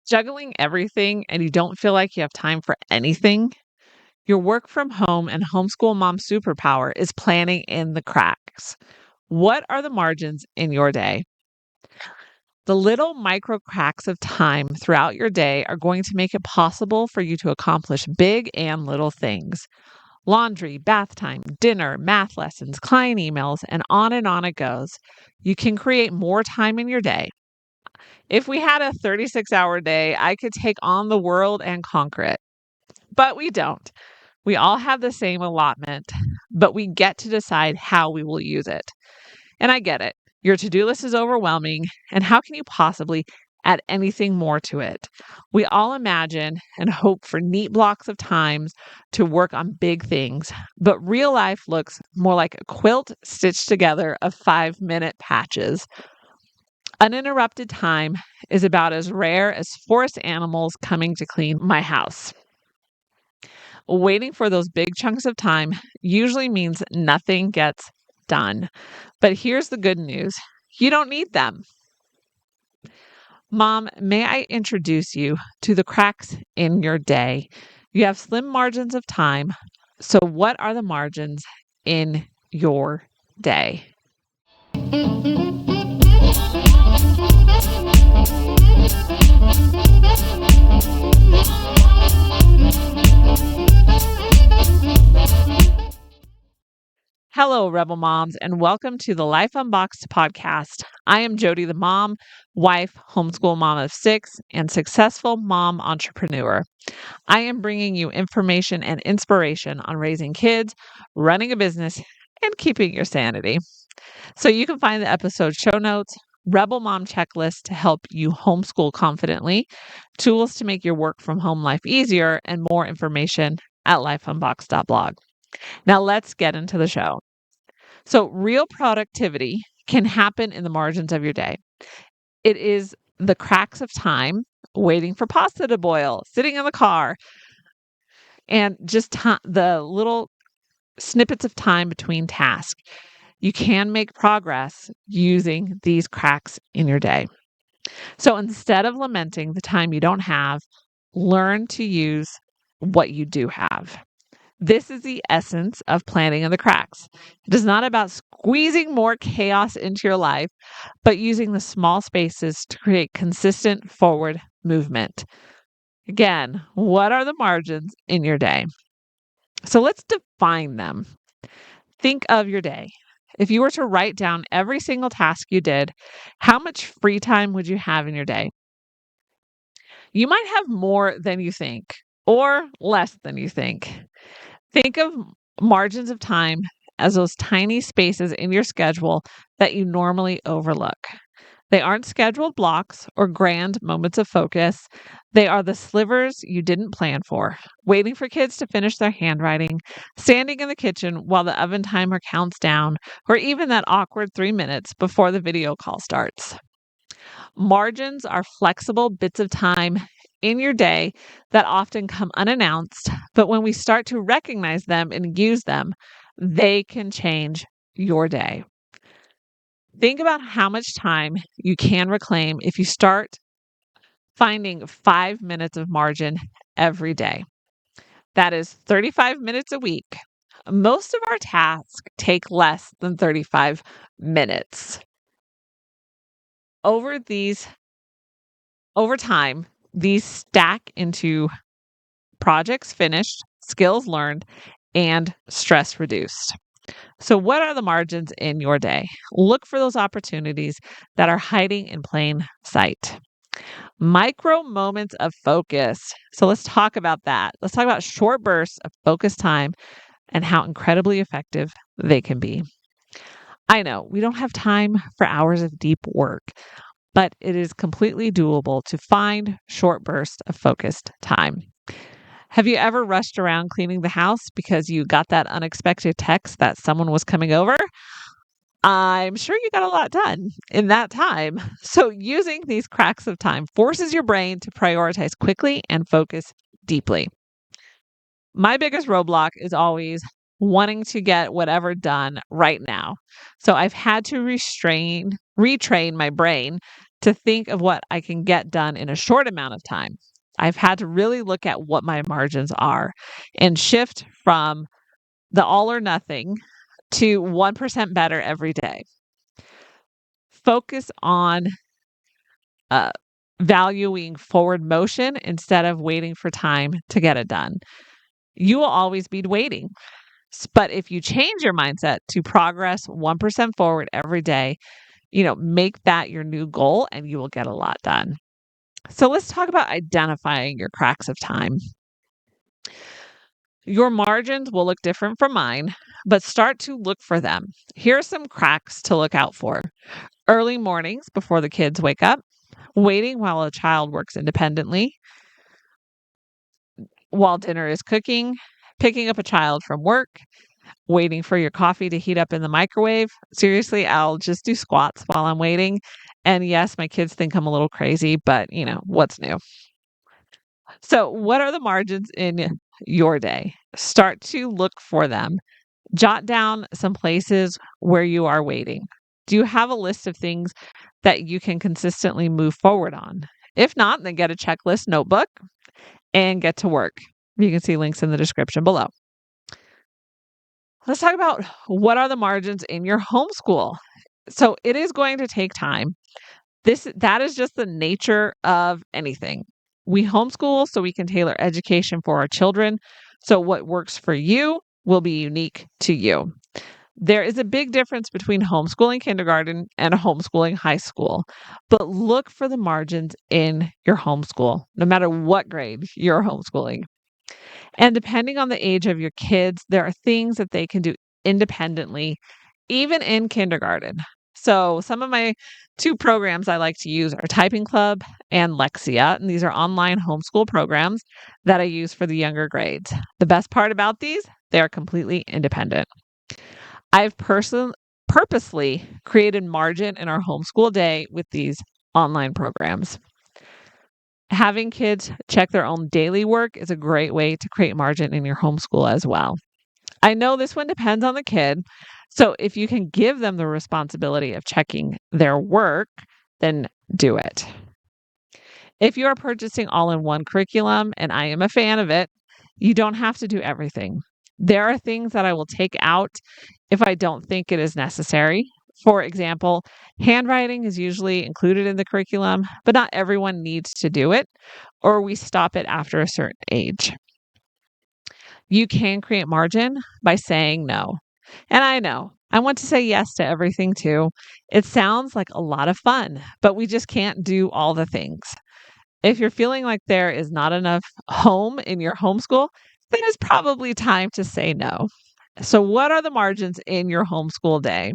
Juggling everything and you don't feel like you have time for anything? Your work from home and homeschool mom superpower is planning in the cracks. What are the margins in your day? The little micro cracks of time throughout your day are going to make it possible for you to accomplish big and little things. Laundry, bath time, dinner, math lessons, client emails, and on it goes. You can create more time in your day. If we had a 36-hour day, I could take on the world and conquer it. But we don't. We all have the same allotment, but we get to decide how we will use it. And I get it. Your to-do list is overwhelming, and how can you possibly add anything more to it? We all imagine and hope for neat blocks of times to work on big things, but real life looks more like a quilt stitched together of 5-minute patches. Uninterrupted time is about as rare as forest animals coming to clean my house. Waiting for those big chunks of time usually means nothing gets done. But here's the good news. You don't need them. Mom, may I introduce you to the cracks in your day? You have slim margins of time. So what are the margins in your day? Hello, Rebel Moms, and welcome to the Life Unboxed podcast. I am Jody, the mom, wife, homeschool mom of 6, and successful mom entrepreneur. I am bringing you information and inspiration on raising kids, running a business, and keeping your sanity. So you can find the episode show notes, Rebel Mom checklist to help you homeschool confidently, tools to make your work from home life easier, and more information at lifeunboxed.blog. Now let's get into the show. So real productivity can happen in the margins of your day. It is the cracks of time, waiting for pasta to boil, sitting in the car, and just the little snippets of time between tasks. You can make progress using these cracks in your day. So instead of lamenting the time you don't have, learn to use what you do have. This is the essence of planning in the cracks. It is not about squeezing more chaos into your life, but using the small spaces to create consistent forward movement. Again, what are the margins in your day? So let's define them. Think of your day. If you were to write down every single task you did, how much free time would you have in your day? You might have more than you think or less than you think. Think of margins of time as those tiny spaces in your schedule that you normally overlook. They aren't scheduled blocks or grand moments of focus. They are the slivers you didn't plan for, waiting for kids to finish their handwriting, standing in the kitchen while the oven timer counts down, or even that awkward 3 minutes before the video call starts. Margins are flexible bits of time in your day that often come unannounced, but when we start to recognize them and use them, they can change your day. Think about how much time you can reclaim if you start finding 5 minutes of margin every day. That is 35 minutes a week. Most of our tasks take less than 35 minutes. Over time, these stack into projects finished, skills learned, and stress reduced. So, what are the margins in your day? Look for those opportunities that are hiding in plain sight. Micro moments of focus. So, let's talk about that. Let's talk about short bursts of focus time and how incredibly effective they can be. I know we don't have time for hours of deep work, but it is completely doable to find short bursts of focused time. Have you ever rushed around cleaning the house because you got that unexpected text that someone was coming over? I'm sure you got a lot done in that time. So using these cracks of time forces your brain to prioritize quickly and focus deeply. My biggest roadblock is always wanting to get whatever done right now. So I've had to retrain my brain to think of what I can get done in a short amount of time. I've had to really look at what my margins are and shift from the all or nothing to 1% better every day. Focus on uh, valuing forward motion instead of waiting for time to get it done. You will always be waiting. But if you change your mindset to progress 1% forward every day, make that your new goal and you will get a lot done. So let's talk about identifying your cracks of time. Your margins will look different from mine, but start to look for them. Here are some cracks to look out for. Early mornings before the kids wake up, waiting while a child works independently, while dinner is cooking, picking up a child from work, waiting for your coffee to heat up in the microwave. Seriously, I'll just do squats while I'm waiting. And yes, my kids think I'm a little crazy, but what's new? So, what are the margins in your day? Start to look for them. Jot down some places where you are waiting. Do you have a list of things that you can consistently move forward on? If not, then get a checklist notebook and get to work. You can see links in the description below. Let's talk about what are the margins in your homeschool. So it is going to take time. That is just the nature of anything. We homeschool so we can tailor education for our children. So what works for you will be unique to you. There is a big difference between homeschooling kindergarten and homeschooling high school, but look for the margins in your homeschool, no matter what grade you're homeschooling. And depending on the age of your kids, there are things that they can do independently, even in kindergarten. So, some of my two programs I like to use are Typing Club and Lexia. And these are online homeschool programs that I use for the younger grades. The best part about these, they are completely independent. I've purposely created margin in our homeschool day with these online programs. Having kids check their own daily work is a great way to create margin in your homeschool as well. I know this one depends on the kid. So if you can give them the responsibility of checking their work, then do it. If you are purchasing all-in-one curriculum, and I am a fan of it, you don't have to do everything. There are things that I will take out if I don't think it is necessary. For example, handwriting is usually included in the curriculum, but not everyone needs to do it, or we stop it after a certain age. You can create margin by saying no. And I know I want to say yes to everything too. It sounds like a lot of fun, but we just can't do all the things. If you're feeling like there is not enough home in your homeschool, then it's probably time to say no. So, what are the margins in your homeschool day?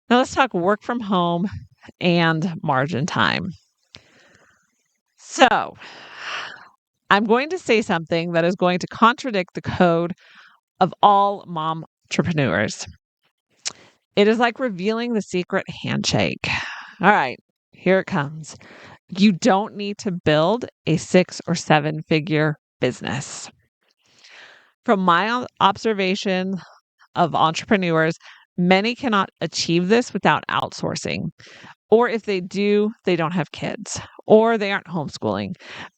Now, let's talk work from home and margin time. So, I'm going to say something that is going to contradict the code of all mom entrepreneurs. It is like revealing the secret handshake. All right, here it comes. You don't need to build a 6 or 7 figure business. From my observation of entrepreneurs, many cannot achieve this without outsourcing. Or if they do, they don't have kids or they aren't homeschooling.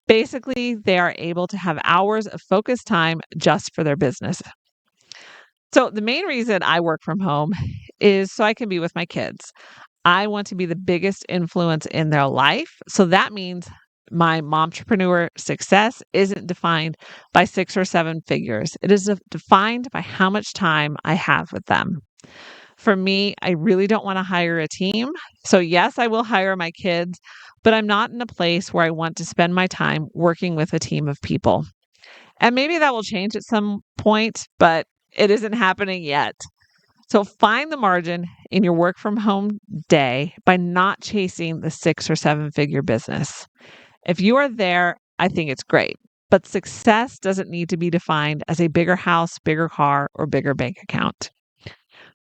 Basically, they are able to have hours of focused time just for their business. So, the main reason I work from home is so I can be with my kids. I want to be the biggest influence in their life. So that means my momtrepreneur success isn't defined by 6 or 7 figures. It is defined by how much time I have with them. For me, I really don't want to hire a team. So yes, I will hire my kids, but I'm not in a place where I want to spend my time working with a team of people. And maybe that will change at some point, but it isn't happening yet. So find the margin in your work from home day by not chasing the 6 or 7 figure business. If you are there, I think it's great. But success doesn't need to be defined as a bigger house, bigger car, or bigger bank account.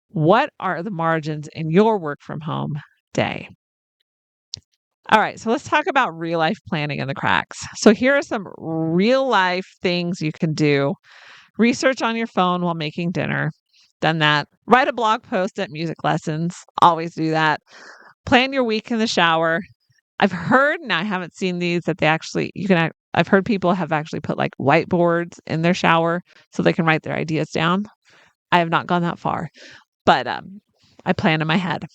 What are the margins in your work from home day? All right, so let's talk about real life planning and the cracks. So here are some real life things you can do. Research on your phone while making dinner. Done that. Write a blog post at music lessons. Always do that. Plan your week in the shower. I've heard, and I haven't seen these, that I've heard people have actually put like whiteboards in their shower so they can write their ideas down. I have not gone that far, but I plan in my head.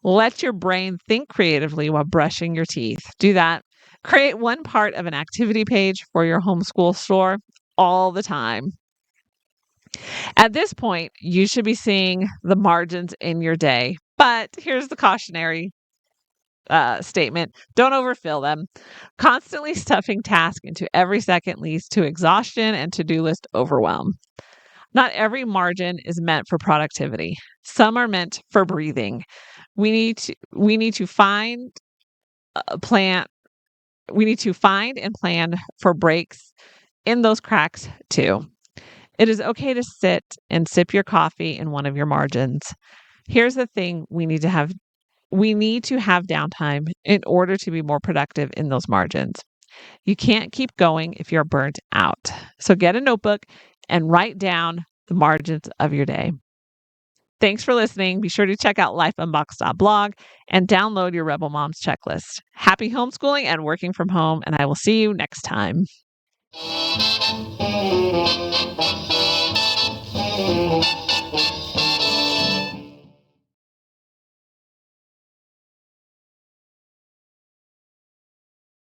Let your brain think creatively while brushing your teeth. Do that. Create one part of an activity page for your homeschool store all the time. At this point, you should be seeing the margins in your day. But here's the cautionary statement: don't overfill them. Constantly stuffing tasks into every second leads to exhaustion and to-do list overwhelm. Not every margin is meant for productivity. Some are meant for breathing. We need to find a plan. We need to find and plan for breaks in those cracks too. It is okay to sit and sip your coffee in one of your margins. Here's the thing: we need to have downtime in order to be more productive in those margins. You can't keep going if you're burnt out. So get a notebook and write down the margins of your day. Thanks for listening. Be sure to check out lifeunboxed.blog and download your Rebel Moms checklist. Happy homeschooling and working from home, and I will see you next time.